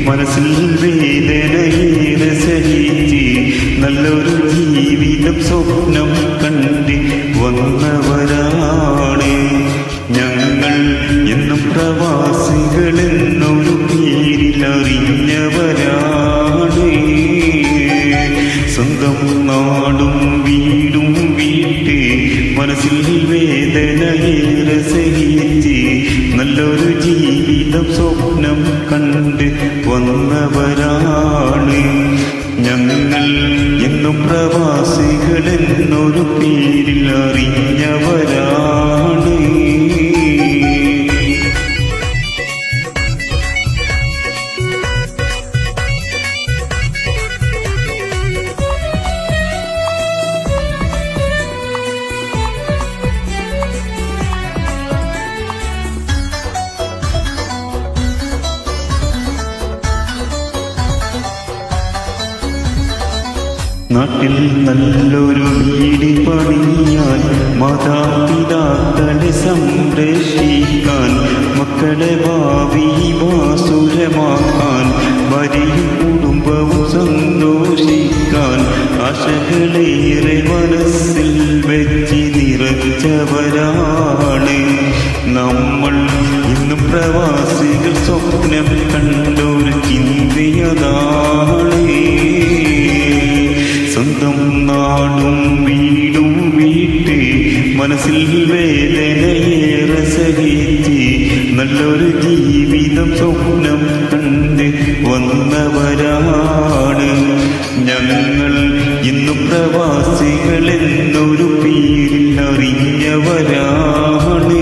മനസ്സിൽ വേദനയേറെ സഹിച്ച് നല്ലൊരു ജീവിതം സ്വപ്നം കണ്ട് വന്നവരാണ് ഞങ്ങൾ. എന്നും പ്രവാസികളെന്നൊരു പേരിൽ അറിഞ്ഞവരാണ്. സ്വന്തം നാടും വീടും വിട്ട് മനസ്സിൽ വേദനയേറെ സഹിച്ച് നല്ലൊരു ജീവിതം സ്വപ്നം കണ്ട് വന്നവരാണ് ഞങ്ങൾ. എന്നും പ്രവാസികളെന്നൊരു പേരിൽ അറിഞ്ഞവരാണ്. നാട്ടിൽ നല്ലൊരു വീട് പണിയാൻ, മാതാപിതാക്കളെ സംരക്ഷിക്കാൻ, മക്കളെ ഭാവി വാസുരമാക്കാൻ, ഭാര്യയും കുടുംബവും സന്തോഷിക്കാൻ ആശകളേറെ മനസ്സിൽ വെച്ച് നിറച്ചവരാണ് നമ്മൾ. ഇന്നും പ്രവാസികൾ സ്വപ്നം കണ്ടൊരു ചിന്തയതാണ്. സ്വന്തം നാടും വീടും വിട്ട് മനസ്സിൽ വേദനയേറെ സഹിച്ച് നല്ലൊരു ജീവിതം സ്വപ്നം കണ്ട് വന്നവരാണ് ഞങ്ങൾ. ഇന്നും പ്രവാസികളെന്നൊരു പേരിൽ അറിഞ്ഞവരാണ്.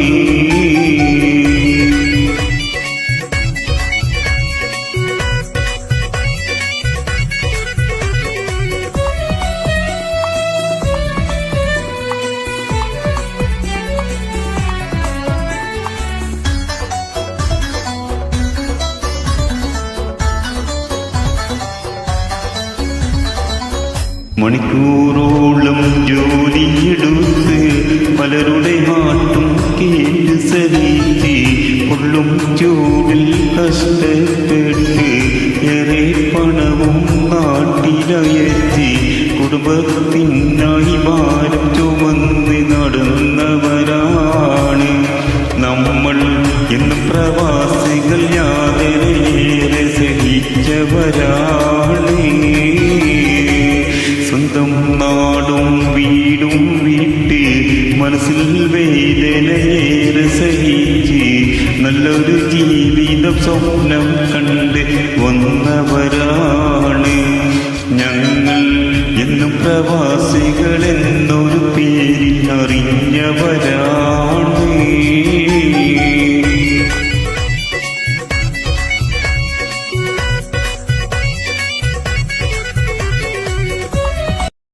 മണിക്കൂറോളം ജോലിയെടുത്ത് പലരുടെ മാട്ടും കേട്ട് സഹിച്ച് കൊള്ളും ചൂടിൽ കഷ്ടപ്പെട്ട് ഏറെ പണവും നാട്ടിലയച്ച് കുടുംബത്തിനായി ഭാരം ചുമന്ന് നടന്നവരാണ് നമ്മൾ. എന്നും പ്രവാസികൾ യാതനയേറെ സഹിച്ചവരാണ്. സ്വന്തം നാടും വീടും വിട്ട് മനസ്സിൽ വേദനയേറെ സഹിച്ച് നല്ലൊരു ജീവിതം സ്വപ്നം കണ്ട് വന്നവരാണ് ഞങ്ങൾ. എന്നും പ്രവാസികളെന്നൊരു പേരിൽ അറിഞ്ഞവരാണ്.